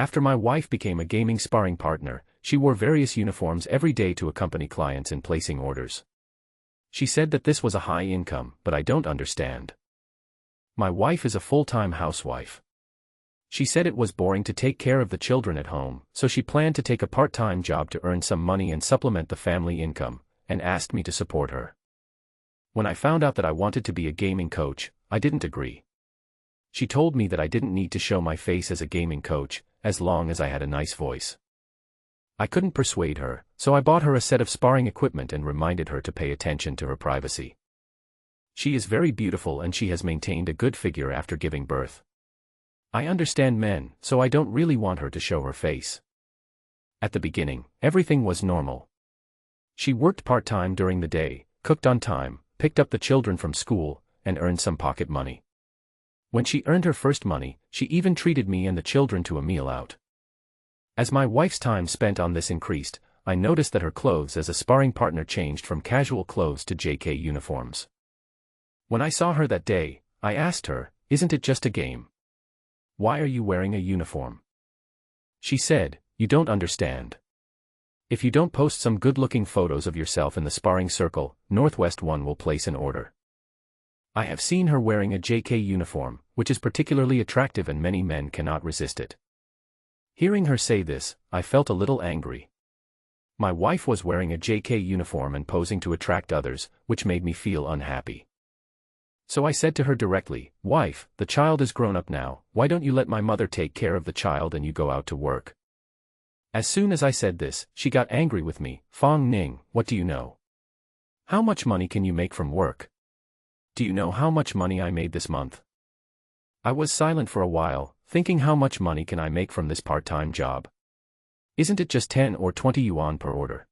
After my wife became a gaming sparring partner, she wore various uniforms every day to accompany clients in placing orders. She said that this was a high income, but I don't understand. My wife is a full-time housewife. She said it was boring to take care of the children at home, so she planned to take a part-time job to earn some money and supplement the family income, and asked me to support her. When I found out that I wanted to be a gaming coach, I didn't agree. She told me that I didn't need to show my face as a gaming coach, as long as I had a nice voice. I couldn't persuade her, so I bought her a set of sparring equipment and reminded her to pay attention to her privacy. She is very beautiful and she has maintained a good figure after giving birth. I understand men, so I don't really want her to show her face. At the beginning, everything was normal. She worked part-time during the day, cooked on time, picked up the children from school, and earned some pocket money. When she earned her first money, she even treated me and the children to a meal out. As my wife's time spent on this increased, I noticed that her clothes as a sparring partner changed from casual clothes to JK uniforms. When I saw her that day, I asked her, "Isn't it just a game? Why are you wearing a uniform?" She said, "You don't understand. If you don't post some good-looking photos of yourself in the sparring circle, Northwest One will place an order." I have seen her wearing a JK uniform, which is particularly attractive and many men cannot resist it. Hearing her say this, I felt a little angry. My wife was wearing a JK uniform and posing to attract others, which made me feel unhappy. So I said to her directly, "Wife, the child is grown up now, why don't you let my mother take care of the child and you go out to work?" As soon as I said this, she got angry with me. "Fong Ning, what do you know? How much money can you make from work? Do you know how much money I made this month?" I was silent for a while, thinking how much money can I make from this part-time job? Isn't it just 10 or 20 yuan per order?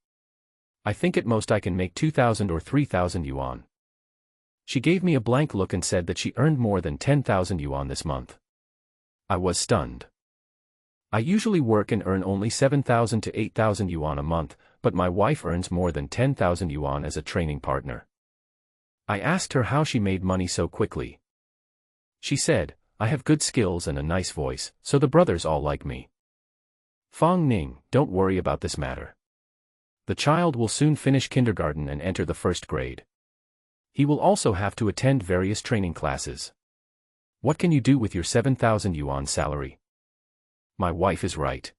I think at most I can make 2,000 or 3,000 yuan. She gave me a blank look and said that she earned more than 10,000 yuan this month. I was stunned. I usually work and earn only 7,000 to 8,000 yuan a month, but my wife earns more than 10,000 yuan as a training partner. I asked her how she made money so quickly. She said, "I have good skills and a nice voice, so the brothers all like me." Fong Ning, don't worry about this matter. The child will soon finish kindergarten and enter the first grade. He will also have to attend various training classes. What can you do with your 7,000 yuan salary? My wife is right.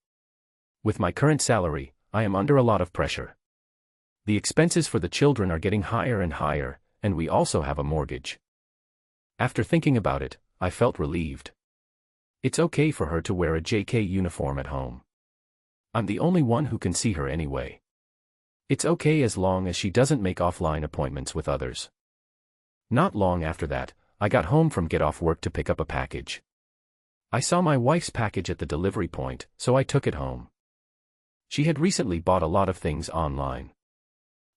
With my current salary, I am under a lot of pressure. The expenses for the children are getting higher and higher, and we also have a mortgage. After thinking about it, I felt relieved. It's okay for her to wear a JK uniform at home. I'm the only one who can see her anyway. It's okay as long as she doesn't make offline appointments with others. Not long after that, I got home from get off work to pick up a package. I saw my wife's package at the delivery point, so I took it home. She had recently bought a lot of things online.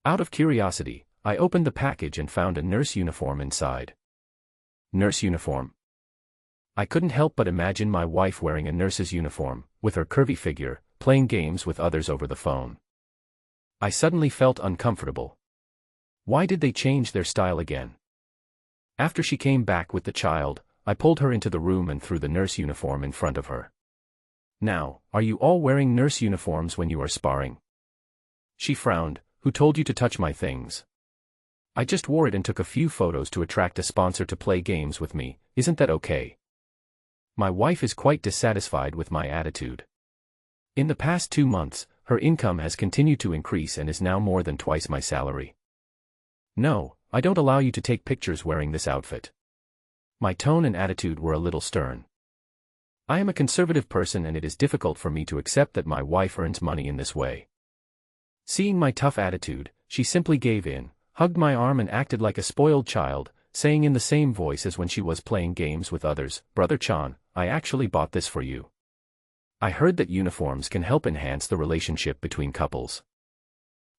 Out of curiosity, I opened the package and found a nurse uniform inside. Nurse uniform? I couldn't help but imagine my wife wearing a nurse's uniform, with her curvy figure, playing games with others over the phone. I suddenly felt uncomfortable. Why did they change their style again? After she came back with the child, I pulled her into the room and threw the nurse uniform in front of her. "Now, are you all wearing nurse uniforms when you are sparring?" She frowned. "Who told you to touch my things?" "I just wore it and took a few photos to attract a sponsor to play games with me, isn't that okay?" My wife is quite dissatisfied with my attitude. In the past 2 months, her income has continued to increase and is now more than twice my salary. "No, I don't allow you to take pictures wearing this outfit." My tone and attitude were a little stern. I am a conservative person and it is difficult for me to accept that my wife earns money in this way. Seeing my tough attitude, she simply gave in, hugged my arm and acted like a spoiled child, saying in the same voice as when she was playing games with others, "Brother Chan, I actually bought this for you. I heard that uniforms can help enhance the relationship between couples."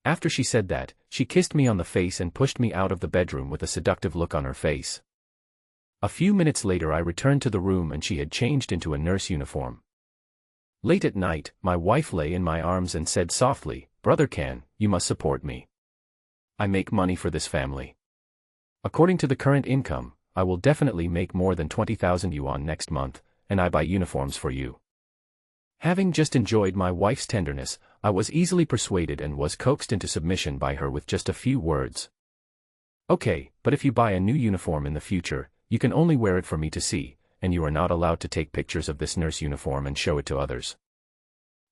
After she said that, she kissed me on the face and pushed me out of the bedroom with a seductive look on her face. A few minutes later I returned to the room and she had changed into a nurse uniform. Late at night, my wife lay in my arms and said softly, "Brother Can, you must support me. I make money for this family. According to the current income, I will definitely make more than 20,000 yuan next month, and I buy uniforms for you. Having just enjoyed my wife's tenderness, I was easily persuaded and was coaxed into submission by her with just a few words. Okay, but if you buy a new uniform in the future, you can only wear it for me to see, and you are not allowed to take pictures of this nurse uniform and show it to others.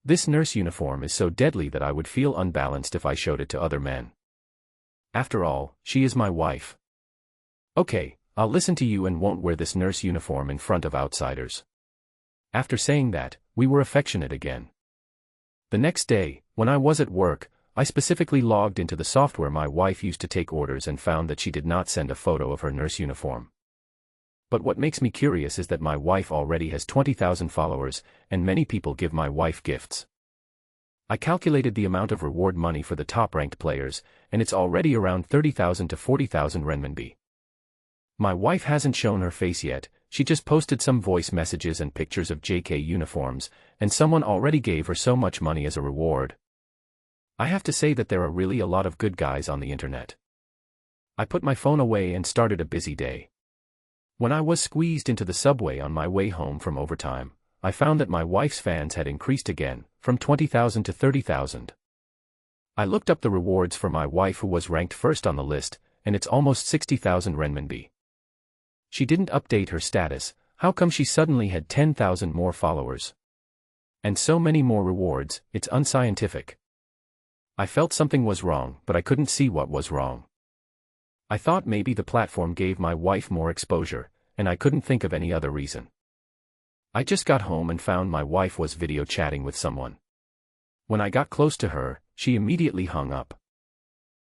This nurse uniform is so deadly that I would feel unbalanced if I showed it to other men. After all, she is my wife. Okay, I'll listen to you and won't wear this nurse uniform in front of outsiders. After saying that, we were affectionate again. The next day, when I was at work, I specifically logged into the software my wife used to take orders and found that she did not send a photo of her nurse uniform. But what makes me curious is that my wife already has 20,000 followers, and many people give my wife gifts. I calculated the amount of reward money for the top-ranked players, and it's already around 30,000 to 40,000 renminbi. My wife hasn't shown her face yet, she just posted some voice messages and pictures of JK uniforms, and someone already gave her so much money as a reward. I have to say that there are really a lot of good guys on the internet. I put my phone away and started a busy day. When I was squeezed into the subway on my way home from overtime, I found that my wife's fans had increased again, from 20,000 to 30,000. I looked up the rewards for my wife who was ranked first on the list, and it's almost 60,000 renminbi. She didn't update her status, how come she suddenly had 10,000 more followers? And so many more rewards, it's unscientific. I felt something was wrong, but I couldn't see what was wrong. I thought maybe the platform gave my wife more exposure, and I couldn't think of any other reason. I just got home and found my wife was video chatting with someone. When I got close to her, she immediately hung up.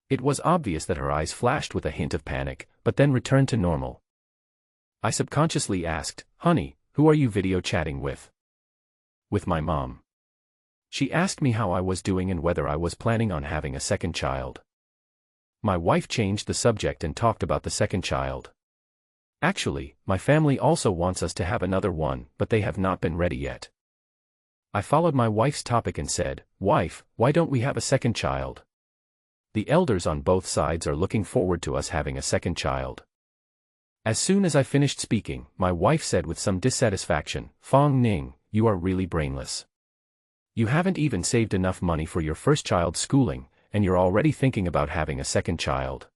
It was obvious that her eyes flashed with a hint of panic, but then returned to normal. I subconsciously asked, "Honey, who are you video chatting with?" "With my mom." She asked me how I was doing and whether I was planning on having a second child. My wife changed the subject and talked about the second child. "Actually, my family also wants us to have another one, but they have not been ready yet." I followed my wife's topic and said, "Wife, why don't we have a second child? The elders on both sides are looking forward to us having a second child." As soon as I finished speaking, my wife said with some dissatisfaction, "Fong Ning, you are really brainless. You haven't even saved enough money for your first child's schooling, and you're already thinking about having a second child.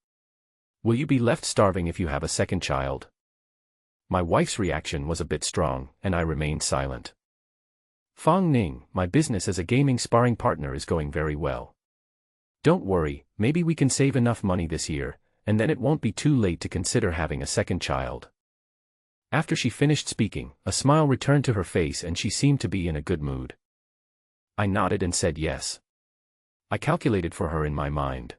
Will you be left starving if you have a second child?" My wife's reaction was a bit strong, and I remained silent. "Fong Ning, my business as a gaming sparring partner is going very well. Don't worry, maybe we can save enough money this year, and then it won't be too late to consider having a second child." After she finished speaking, a smile returned to her face and she seemed to be in a good mood. I nodded and said yes. I calculated for her in my mind.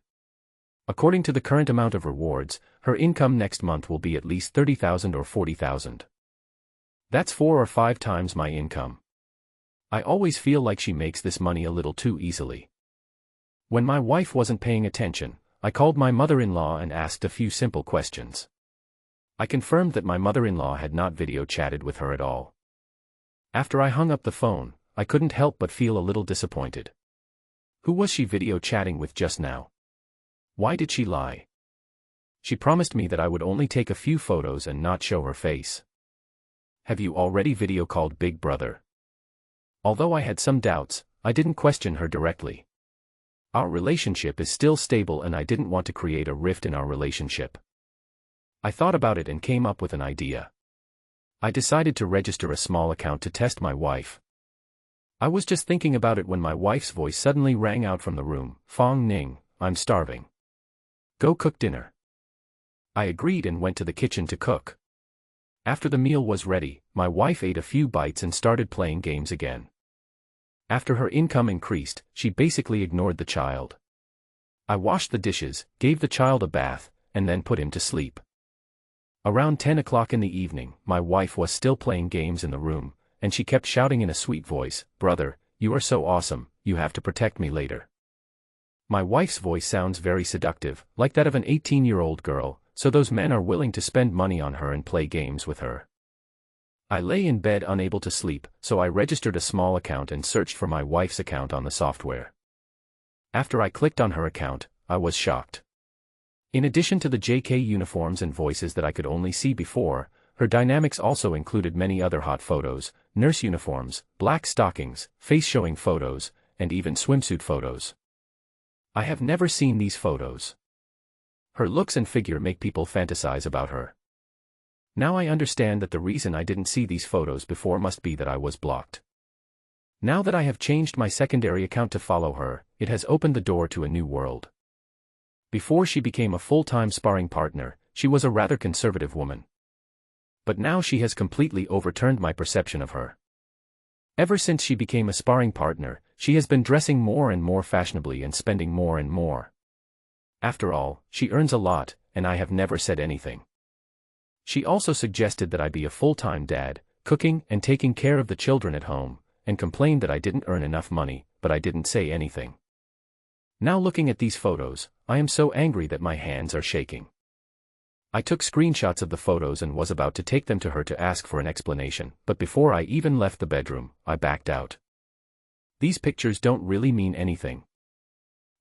According to the current amount of rewards, her income next month will be at least 30,000 or 40,000. That's 4 or 5 times my income. I always feel like she makes this money a little too easily. When my wife wasn't paying attention, I called my mother-in-law and asked a few simple questions. I confirmed that my mother-in-law had not video chatted with her at all. After I hung up the phone, I couldn't help but feel a little disappointed. Who was she video chatting with just now? Why did she lie? She promised me that I would only take a few photos and not show her face. Have you already video called Big Brother? Although I had some doubts, I didn't question her directly. Our relationship is still stable and I didn't want to create a rift in our relationship. I thought about it and came up with an idea. I decided to register a small account to test my wife. I was just thinking about it when my wife's voice suddenly rang out from the room, "Fong Ning, I'm starving. Go cook dinner." I agreed and went to the kitchen to cook. After the meal was ready, my wife ate a few bites and started playing games again. After her income increased, she basically ignored the child. I washed the dishes, gave the child a bath, and then put him to sleep. Around 10 o'clock in the evening, my wife was still playing games in the room, and she kept shouting in a sweet voice, "Brother, you are so awesome, you have to protect me later." My wife's voice sounds very seductive, like that of an 18-year-old girl, so those men are willing to spend money on her and play games with her. I lay in bed unable to sleep, so I registered a small account and searched for my wife's account on the software. After I clicked on her account, I was shocked. In addition to the JK uniforms and voices that I could only see before, her dynamics also included many other hot photos, nurse uniforms, black stockings, face-showing photos, and even swimsuit photos. I have never seen these photos. Her looks and figure make people fantasize about her. Now I understand that the reason I didn't see these photos before must be that I was blocked. Now that I have changed my secondary account to follow her, it has opened the door to a new world. Before she became a full-time sparring partner, she was a rather conservative woman. But now she has completely overturned my perception of her. Ever since she became a sparring partner, she has been dressing more and more fashionably and spending more and more. After all, she earns a lot, and I have never said anything. She also suggested that I be a full-time dad, cooking and taking care of the children at home, and complained that I didn't earn enough money, but I didn't say anything. Now looking at these photos, I am so angry that my hands are shaking. I took screenshots of the photos and was about to take them to her to ask for an explanation, but before I even left the bedroom, I backed out. These pictures don't really mean anything.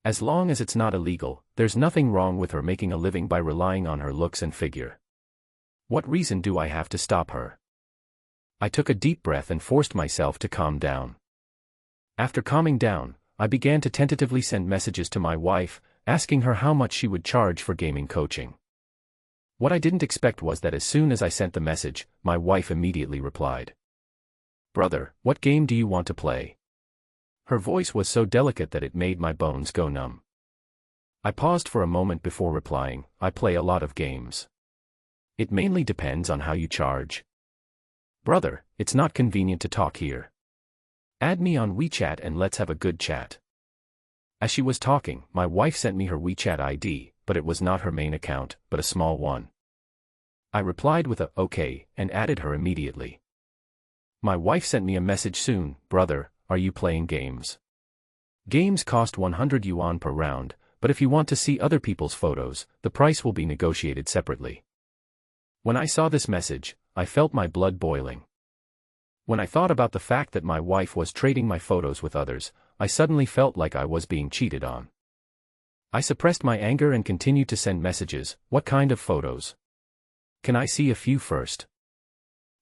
As long as it's not illegal, there's nothing wrong with her making a living by relying on her looks and figure. What reason do I have to stop her? I took a deep breath and forced myself to calm down. After calming down, I began to tentatively send messages to my wife, asking her how much she would charge for gaming coaching. What I didn't expect was that as soon as I sent the message, my wife immediately replied. "Brother, what game do you want to play?" Her voice was so delicate that it made my bones go numb. I paused for a moment before replying, "I play a lot of games. It mainly depends on how you charge." "Brother, it's not convenient to talk here. Add me on WeChat and let's have a good chat." As she was talking, my wife sent me her WeChat ID, but it was not her main account, but a small one. I replied with a "okay" and added her immediately. My wife sent me a message soon, "Brother, are you playing games? Games cost 100 yuan per round, but if you want to see other people's photos, the price will be negotiated separately." When I saw this message, I felt my blood boiling. When I thought about the fact that my wife was trading my photos with others, I suddenly felt like I was being cheated on. I suppressed my anger and continued to send messages. "What kind of photos? Can I see a few first?"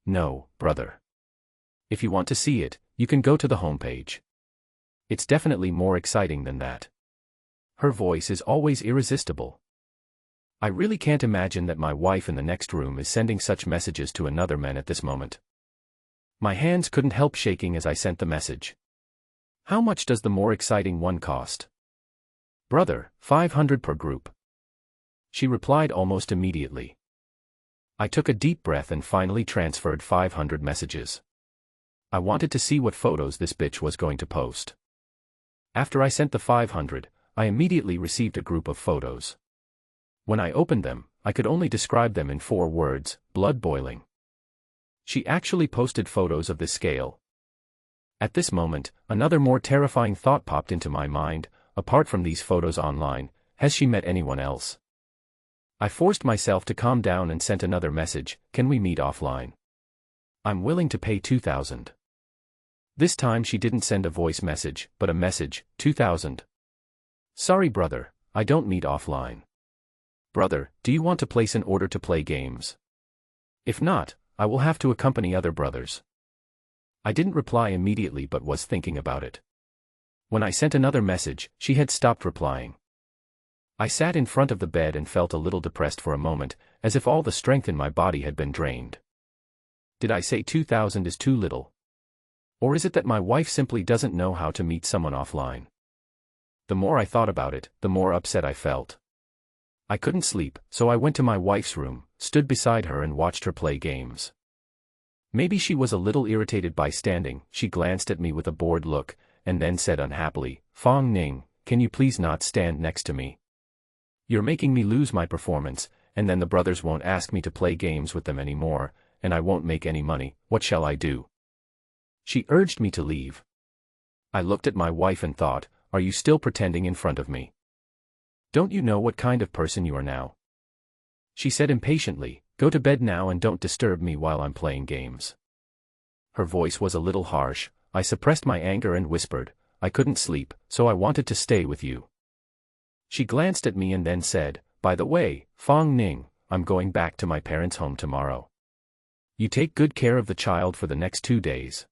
"No, brother. If you want to see it, you can go to the homepage. It's definitely more exciting than that." Her voice is always irresistible. I really can't imagine that my wife in the next room is sending such messages to another man at this moment. My hands couldn't help shaking as I sent the message. "How much does the more exciting one cost?" "Brother, 500 per group." She replied almost immediately. I took a deep breath and finally transferred 500 messages. I wanted to see what photos this bitch was going to post. After I sent the 500, I immediately received a group of photos. When I opened them, I could only describe them in 4 words: blood boiling. She actually posted photos of this scale. At this moment, another more terrifying thought popped into my mind: apart from these photos online, has she met anyone else? I forced myself to calm down and sent another message: "Can we meet offline? I'm willing to pay 2,000. This time she didn't send a voice message, but a message: 2,000. "Sorry brother, I don't meet offline." "Brother, do you want to place an order to play games? If not, I will have to accompany other brothers." I didn't reply immediately but was thinking about it. When I sent another message, she had stopped replying. I sat in front of the bed and felt a little depressed for a moment, as if all the strength in my body had been drained. Did I say 2,000 is too little? Or is it that my wife simply doesn't know how to meet someone offline? The more I thought about it, the more upset I felt. I couldn't sleep, so I went to my wife's room, stood beside her and watched her play games. Maybe she was a little irritated by standing. She glanced at me with a bored look, and then said unhappily, "Fong Ning, can you please not stand next to me? You're making me lose my performance, and then the brothers won't ask me to play games with them anymore, and I won't make any money. What shall I do?" She urged me to leave. I looked at my wife and thought, are you still pretending in front of me? Don't you know what kind of person you are now? She said impatiently, "Go to bed now and don't disturb me while I'm playing games." Her voice was a little harsh. I suppressed my anger and whispered, "I couldn't sleep, so I wanted to stay with you." She glanced at me and then said, "By the way, Fong Ning, I'm going back to my parents' home tomorrow. You take good care of the child for the next 2 days.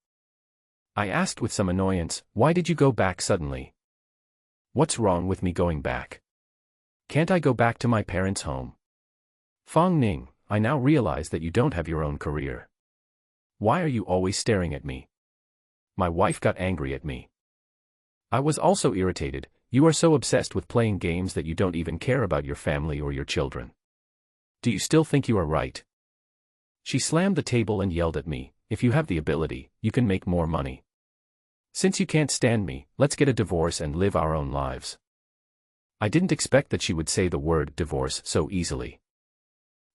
I asked with some annoyance, why did you go back suddenly? What's wrong with me going back? Can't I go back to my parents' home? Fong Ning, I now realize that you don't have your own career. Why are you always staring at me? My wife got angry at me. I was also irritated. You are so obsessed with playing games that you don't even care about your family or your children. Do you still think you are right? She slammed the table and yelled at me, if you have the ability, you can make more money. Since you can't stand me, let's get a divorce and live our own lives. I didn't expect that she would say the word divorce so easily.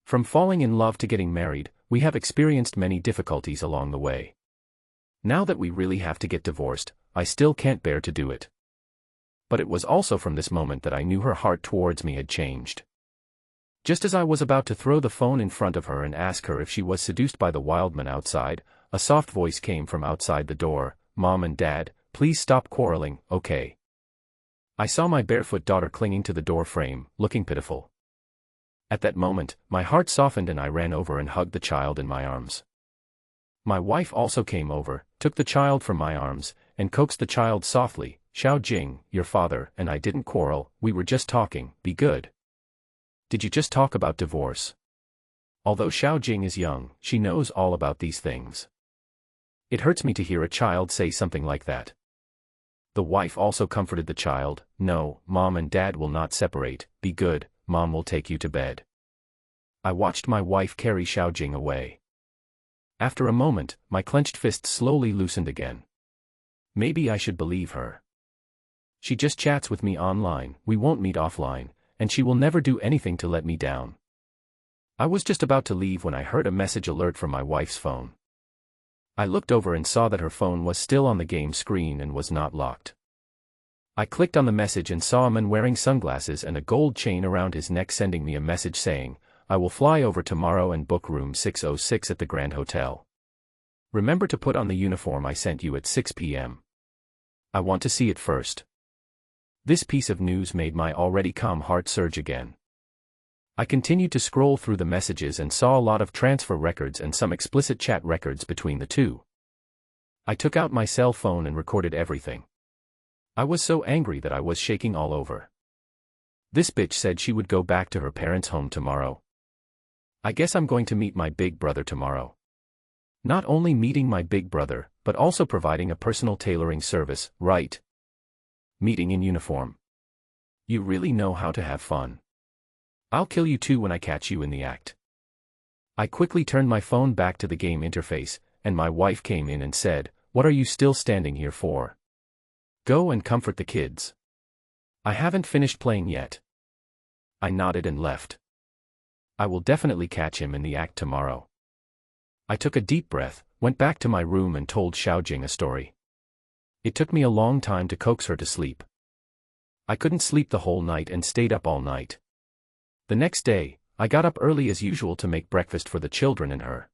From falling in love to getting married, we have experienced many difficulties along the way. Now that we really have to get divorced, I still can't bear to do it. But it was also from this moment that I knew her heart towards me had changed. Just as I was about to throw the phone in front of her and ask her if she was seduced by the wild man outside, a soft voice came from outside the door, Mom and Dad, please stop quarreling, okay? I saw my barefoot daughter clinging to the door frame, looking pitiful. At that moment, my heart softened and I ran over and hugged the child in my arms. My wife also came over, took the child from my arms, and coaxed the child softly, Xiao Jing, your father and I didn't quarrel, we were just talking, be good. Did you just talk about divorce? Although Xiao Jing is young, she knows all about these things. It hurts me to hear a child say something like that. The wife also comforted the child, no, Mom and Dad will not separate, be good, Mom will take you to bed. I watched my wife carry Xiao Jing away. After a moment, my clenched fist slowly loosened again. Maybe I should believe her. She just chats with me online, we won't meet offline, and she will never do anything to let me down. I was just about to leave when I heard a message alert from my wife's phone. I looked over and saw that her phone was still on the game screen and was not locked. I clicked on the message and saw a man wearing sunglasses and a gold chain around his neck sending me a message saying, I will fly over tomorrow and book room 606 at the Grand Hotel. Remember to put on the uniform I sent you at 6 p.m. I want to see it first. This piece of news made my already calm heart surge again. I continued to scroll through the messages and saw a lot of transfer records and some explicit chat records between the two. I took out my cell phone and recorded everything. I was so angry that I was shaking all over. This bitch said she would go back to her parents' home tomorrow. I guess I'm going to meet my big brother tomorrow. Not only meeting my big brother, but also providing a personal tailoring service, right? Meeting in uniform. You really know how to have fun. I'll kill you too when I catch you in the act. I quickly turned my phone back to the game interface, and my wife came in and said, what are you still standing here for? Go and comfort the kids. I haven't finished playing yet. I nodded and left. I will definitely catch him in the act tomorrow. I took a deep breath, went back to my room and told Xiaojing a story. It took me a long time to coax her to sleep. I couldn't sleep the whole night and stayed up all night. The next day, I got up early as usual to make breakfast for the children and her.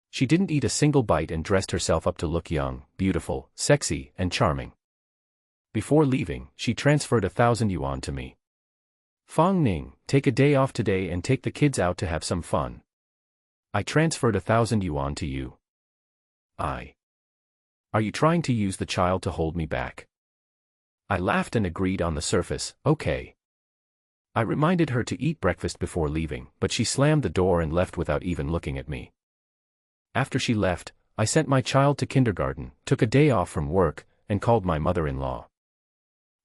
She didn't eat a single bite and dressed herself up to look young, beautiful, sexy, and charming. Before leaving, she transferred 1,000 yuan to me. Fong Ning, take a day off today and take the kids out to have some fun. I transferred 1,000 yuan to you. Are you trying to use the child to hold me back? I laughed and agreed on the surface, okay. I reminded her to eat breakfast before leaving, but she slammed the door and left without even looking at me. After she left, I sent my child to kindergarten, took a day off from work, and called my mother-in-law.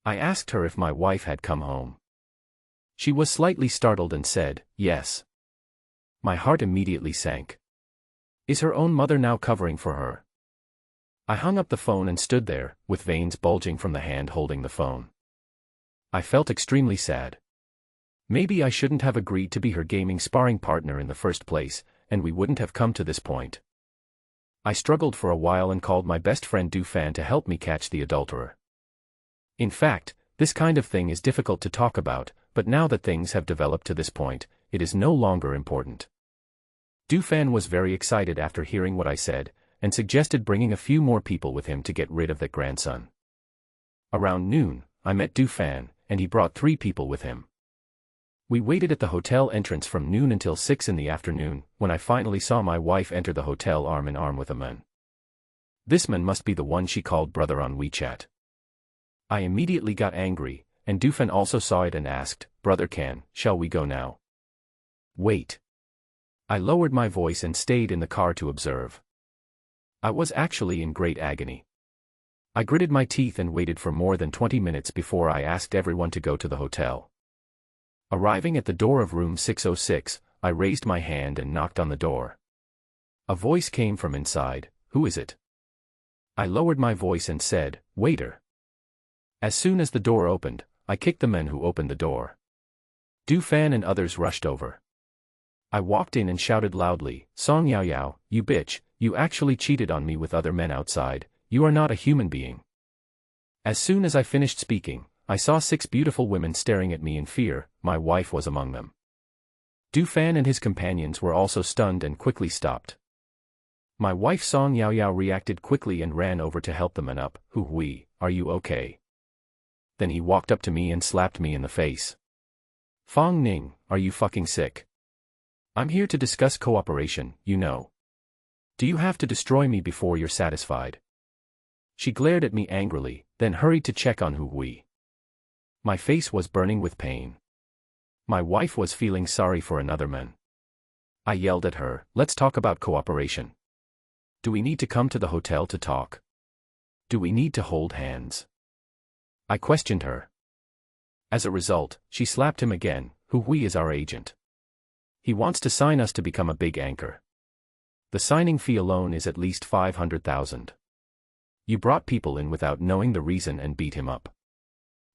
I asked her if my wife had come home. She was slightly startled and said, yes. My heart immediately sank. Is her own mother now covering for her? I hung up the phone and stood there, with veins bulging from the hand holding the phone. I felt extremely sad. Maybe I shouldn't have agreed to be her gaming sparring partner in the first place, and we wouldn't have come to this point. I struggled for a while and called my best friend Du Fan to help me catch the adulterer. In fact, this kind of thing is difficult to talk about, but now that things have developed to this point, it is no longer important. Du Fan was very excited after hearing what I said, and suggested bringing a few more people with him to get rid of that grandson. Around noon, I met Du Fan, and he brought 3 people with him. We waited at the hotel entrance from noon until 6 in the afternoon, when I finally saw my wife enter the hotel arm in arm with a man. This man must be the one she called brother on WeChat. I immediately got angry, and Dufan also saw it and asked, "Brother Can, shall we go now?" "Wait." I lowered my voice and stayed in the car to observe. I was actually in great agony. I gritted my teeth and waited for more than 20 minutes before I asked everyone to go to the hotel. Arriving at the door of room 606, I raised my hand and knocked on the door. A voice came from inside, "Who is it?" I lowered my voice and said, "Waiter." As soon as the door opened, I kicked the men who opened the door. Dufan and others rushed over. I walked in and shouted loudly, "Song Yao Yao, you bitch, you actually cheated on me with other men outside, you are not a human being." As soon as I finished speaking, I saw 6 beautiful women staring at me in fear. My wife was among them. Dufan and his companions were also stunned and quickly stopped. My wife Song Yao Yao reacted quickly and ran over to help the men up. "Hui, are you okay?" Then he walked up to me and slapped me in the face. "Fong Ning, are you fucking sick? I'm here to discuss cooperation, you know. Do you have to destroy me before you're satisfied?" She glared at me angrily, then hurried to check on Hui. My face was burning with pain. My wife was feeling sorry for another man. I yelled at her, "Let's talk about cooperation. Do we need to come to the hotel to talk? Do we need to hold hands?" I questioned her. As a result, she slapped him again. "Hui is our agent. He wants to sign us to become a big anchor. The signing fee alone is at least 500,000. You brought people in without knowing the reason and beat him up.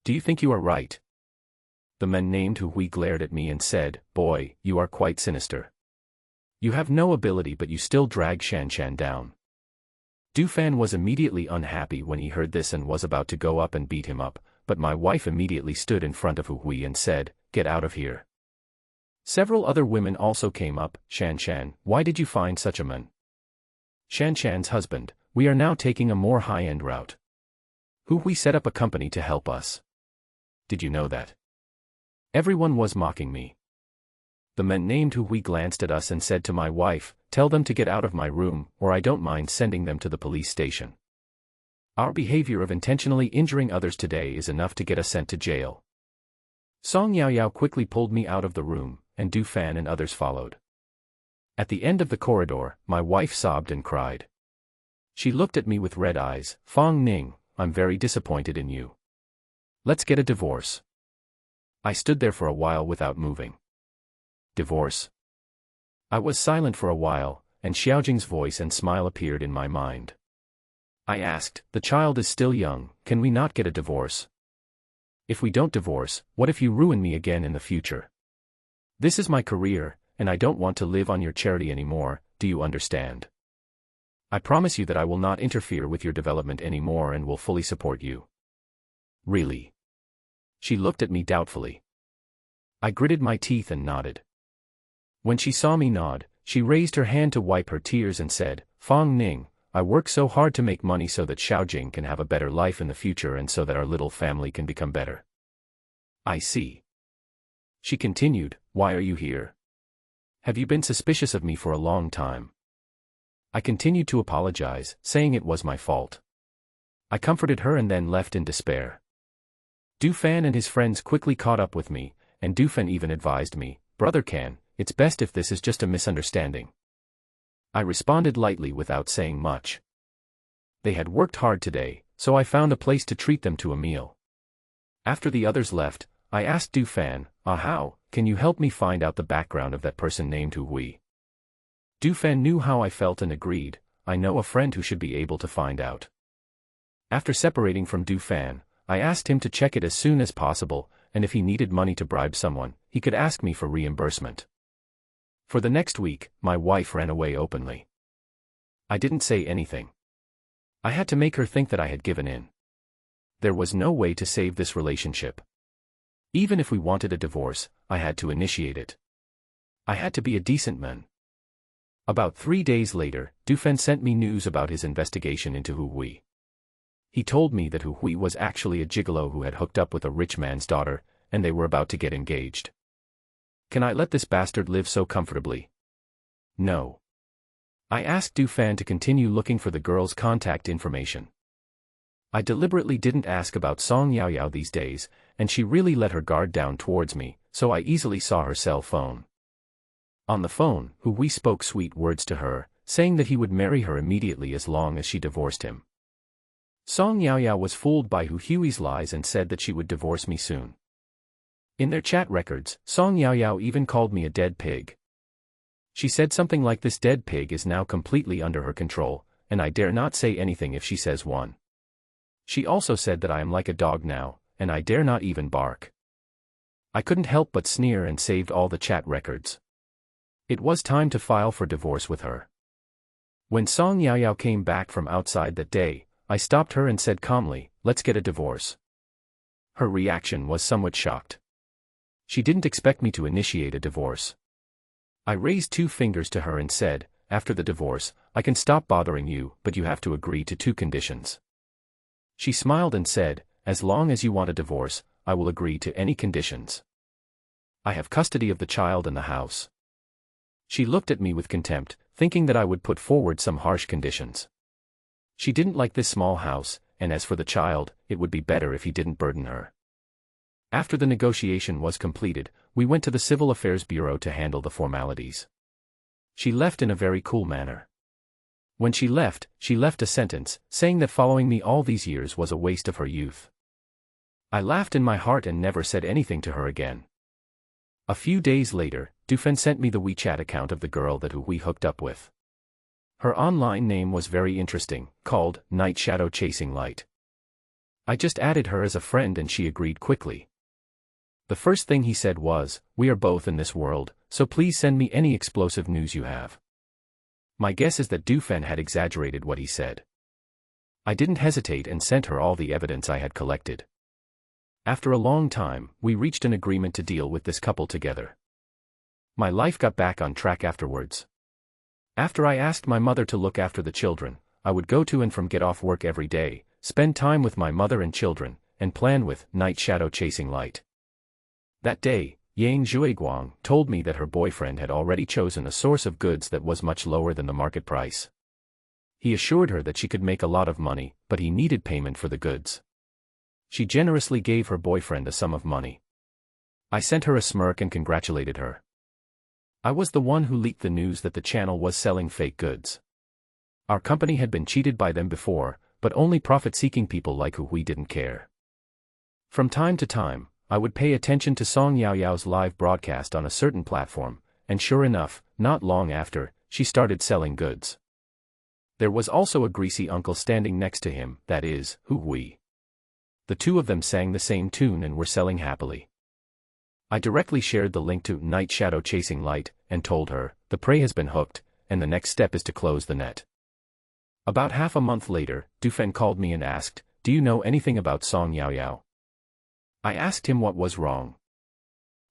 Do you think you are right?" The men named Hui glared at me and said, "Boy, you are quite sinister. You have no ability but you still drag Shanshan down." Dufan was immediately unhappy when he heard this and was about to go up and beat him up, but my wife immediately stood in front of Hui and said, "Get out of here." Several other women also came up. "Shanshan, why did you find such a man?" "Shanshan's husband, we are now taking a more high-end route. Hui set up a company to help us. Did you know that?" Everyone was mocking me. The men named Hui glanced at us and said to my wife, "Tell them to get out of my room, or I don't mind sending them to the police station. Our behavior of intentionally injuring others today is enough to get us sent to jail." Song Yao Yao quickly pulled me out of the room, and Dufan and others followed. At the end of the corridor, my wife sobbed and cried. She looked at me with red eyes. "Fong Ning, I'm very disappointed in you. Let's get a divorce." I stood there for a while without moving. Divorce? I was silent for a while, and Xiaojing's voice and smile appeared in my mind. I asked, "The child is still young, can we not get a divorce? If we don't divorce, what if you ruin me again in the future? This is my career, and I don't want to live on your charity anymore, do you understand? I promise you that I will not interfere with your development anymore and will fully support you." "Really?" She looked at me doubtfully. I gritted my teeth and nodded. When she saw me nod, she raised her hand to wipe her tears and said, "Fong Ning, I work so hard to make money so that Xiaojing can have a better life in the future and so that our little family can become better." "I see." She continued, "Why are you here? Have you been suspicious of me for a long time?" I continued to apologize, saying it was my fault. I comforted her and then left in despair. Dufan and his friends quickly caught up with me, and Dufan even advised me, "Brother Can, it's best if this is just a misunderstanding." I responded lightly without saying much. They had worked hard today, so I found a place to treat them to a meal. After the others left, I asked Dufan, "How, can you help me find out the background of that person named Hui?" Dufan knew how I felt and agreed, "I know a friend who should be able to find out." After separating from Dufan, I asked him to check it as soon as possible, and if he needed money to bribe someone, he could ask me for reimbursement. For the next week, my wife ran away openly. I didn't say anything. I had to make her think that I had given in. There was no way to save this relationship. Even if we wanted a divorce, I had to initiate it. I had to be a decent man. About 3 days later, Dufan sent me news about his investigation into Hui. He told me that Hui was actually a gigolo who had hooked up with a rich man's daughter, and they were about to get engaged. Can I let this bastard live so comfortably? No. I asked Dufan to continue looking for the girl's contact information. I deliberately didn't ask about Song Yaoyao these days, and she really let her guard down towards me, so I easily saw her cell phone. On the phone, Hui spoke sweet words to her, saying that he would marry her immediately as long as she divorced him. Song Yaoyao was fooled by Hui's lies and said that she would divorce me soon. In their chat records, Song Yaoyao even called me a dead pig. She said something like this dead pig is now completely under her control, and I dare not say anything if she says one. She also said that I am like a dog now, and I dare not even bark. I couldn't help but sneer and saved all the chat records. It was time to file for divorce with her. When Song Yaoyao came back from outside that day, I stopped her and said calmly, "Let's get a divorce." Her reaction was somewhat shocked. She didn't expect me to initiate a divorce. I raised 2 fingers to her and said, "After the divorce, I can stop bothering you, but you have to agree to 2 conditions." She smiled and said, "As long as you want a divorce, I will agree to any conditions. I have custody of the child and the house." She looked at me with contempt, thinking that I would put forward some harsh conditions. She didn't like this small house, and as for the child, it would be better if he didn't burden her. After the negotiation was completed, we went to the Civil Affairs Bureau to handle the formalities. She left in a very cool manner. When she left a sentence, saying that following me all these years was a waste of her youth. I laughed in my heart and never said anything to her again. A few days later, Dufan sent me the WeChat account of the girl that we hooked up with. Her online name was very interesting, called Night Shadow Chasing Light. I just added her as a friend and she agreed quickly. The first thing he said was, "We are both in this world, so please send me any explosive news you have." My guess is that Dufan had exaggerated what he said. I didn't hesitate and sent her all the evidence I had collected. After a long time, we reached an agreement to deal with this couple together. My life got back on track afterwards. After I asked my mother to look after the children, I would go to and from get off work every day, spend time with my mother and children, and plan with Night Shadow Chasing Light. That day, Yang Zhuiguang told me that her boyfriend had already chosen a source of goods that was much lower than the market price. He assured her that she could make a lot of money, but he needed payment for the goods. She generously gave her boyfriend a sum of money. I sent her a smirk and congratulated her. I was the one who leaked the news that the channel was selling fake goods. Our company had been cheated by them before, but only profit-seeking people like Hui didn't care. From time to time, I would pay attention to Song Yaoyao's live broadcast on a certain platform, and sure enough, not long after, she started selling goods. There was also a greasy uncle standing next to him, that is, Hui. The 2 of them sang the same tune and were selling happily. I directly shared the link to Night Shadow Chasing Light, and told her, the prey has been hooked, and the next step is to close the net. About half a month later, Dufan called me and asked, "Do you know anything about Song Yaoyao?" I asked him what was wrong.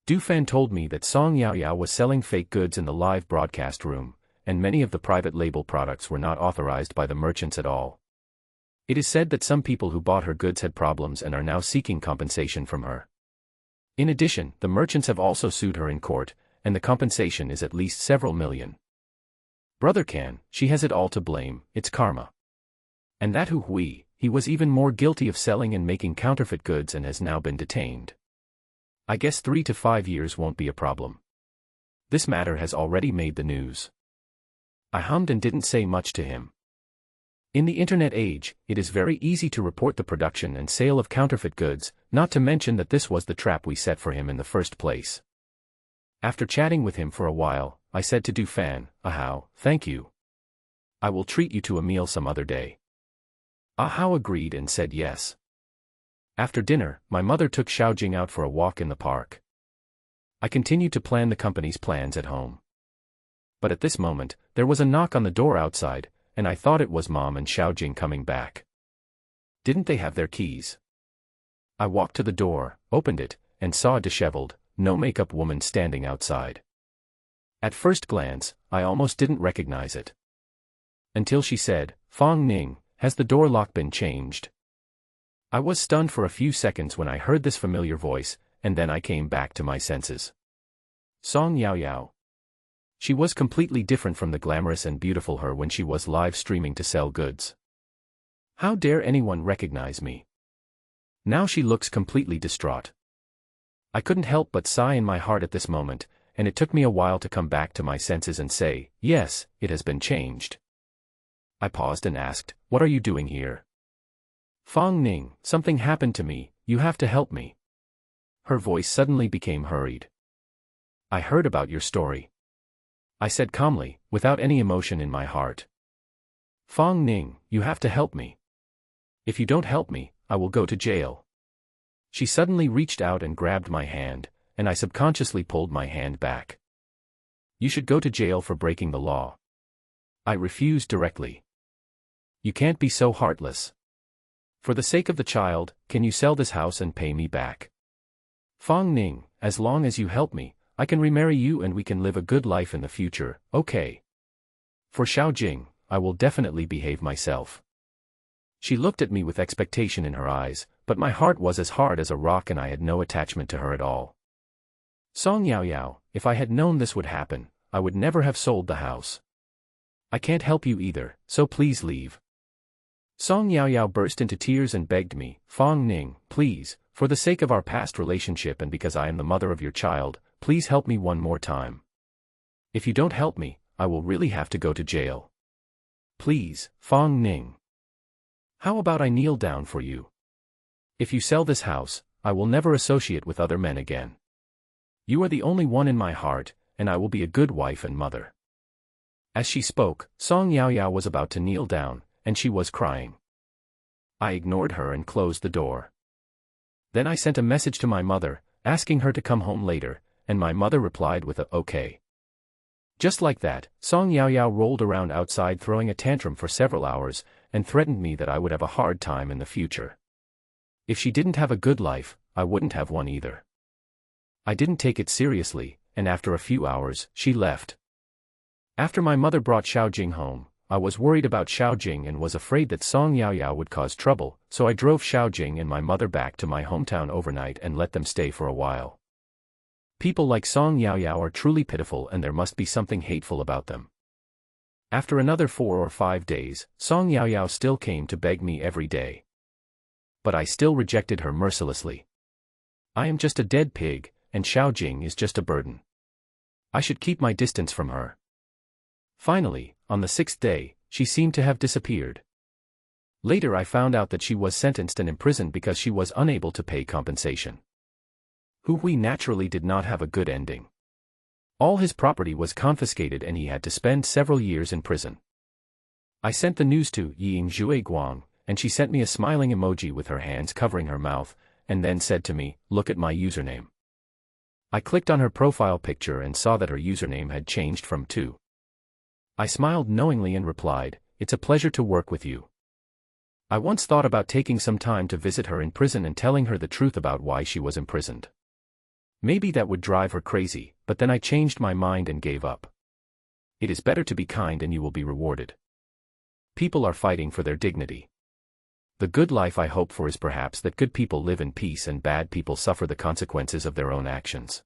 Dufan told me that Song Yaoyao was selling fake goods in the live broadcast room, and many of the private label products were not authorized by the merchants at all. It is said that some people who bought her goods had problems and are now seeking compensation from her. In addition, the merchants have also sued her in court, and the compensation is at least several million. Brother Can, she has it all to blame, it's karma. And that Hui, he was even more guilty of selling and making counterfeit goods and has now been detained. I guess 3 to 5 years won't be a problem. This matter has already made the news. I hummed and didn't say much to him. In the internet age, it is very easy to report the production and sale of counterfeit goods, not to mention that this was the trap we set for him in the first place. After chatting with him for a while, I said to Dufan, "Ahau, thank you. I will treat you to a meal some other day." Ahau agreed and said yes. After dinner, my mother took Xiaojing out for a walk in the park. I continued to plan the company's plans at home. But at this moment, there was a knock on the door outside, and I thought it was Mom and Xiaojing coming back. Didn't they have their keys? I walked to the door, opened it, and saw a disheveled, no-makeup woman standing outside. At first glance, I almost didn't recognize it. Until she said, "Fong Ning, has the door lock been changed?" I was stunned for a few seconds when I heard this familiar voice, and then I came back to my senses. Song Yao Yao. She was completely different from the glamorous and beautiful her when she was live streaming to sell goods. How dare anyone recognize me? Now she looks completely distraught. I couldn't help but sigh in my heart at this moment, and it took me a while to come back to my senses and say, yes, it has been changed. I paused and asked, what are you doing here? Fong Ning, something happened to me, you have to help me. Her voice suddenly became hurried. I heard about your story. I said calmly, without any emotion in my heart. Fong Ning, you have to help me. If you don't help me, I will go to jail. She suddenly reached out and grabbed my hand, and I subconsciously pulled my hand back. You should go to jail for breaking the law. I refused directly. You can't be so heartless. For the sake of the child, can you sell this house and pay me back? Fong Ning, as long as you help me, I can remarry you and we can live a good life in the future, okay? For Xiaojing, I will definitely behave myself. She looked at me with expectation in her eyes, but my heart was as hard as a rock and I had no attachment to her at all. Song Yao Yao, if I had known this would happen, I would never have sold the house. I can't help you either, so please leave. Song Yao Yao burst into tears and begged me, Fong Ning, please, for the sake of our past relationship and because I am the mother of your child, please help me one more time. If you don't help me, I will really have to go to jail. Please, Fong Ning. How about I kneel down for you? If you sell this house, I will never associate with other men again. You are the only one in my heart, and I will be a good wife and mother. As she spoke, Song Yao Yao was about to kneel down, and she was crying. I ignored her and closed the door. Then I sent a message to my mother, asking her to come home later, and my mother replied with a okay. Just like that, Song Yao Yao rolled around outside throwing a tantrum for several hours, and threatened me that I would have a hard time in the future. If she didn't have a good life, I wouldn't have one either. I didn't take it seriously, and after a few hours, she left. After my mother brought Xiaojing home, I was worried about Xiaojing and was afraid that Song Yao Yao would cause trouble, so I drove Xiaojing and my mother back to my hometown overnight and let them stay for a while. People like Song Yao Yao are truly pitiful and there must be something hateful about them. After another 4 or 5 days, Song Yao Yao still came to beg me every day. But I still rejected her mercilessly. I am just a dead pig, and Xiaojing is just a burden. I should keep my distance from her. Finally, on the 6th day, she seemed to have disappeared. Later I found out that she was sentenced and imprisoned because she was unable to pay compensation. Hui naturally did not have a good ending. All his property was confiscated and he had to spend several years in prison. I sent the news to Ying Guang, and she sent me a smiling emoji with her hands covering her mouth, and then said to me, look at my username. I clicked on her profile picture and saw that her username had changed from to. I smiled knowingly and replied, it's a pleasure to work with you. I once thought about taking some time to visit her in prison and telling her the truth about why she was imprisoned. Maybe that would drive her crazy, but then I changed my mind and gave up. It is better to be kind and you will be rewarded. People are fighting for their dignity. The good life I hope for is perhaps that good people live in peace and bad people suffer the consequences of their own actions.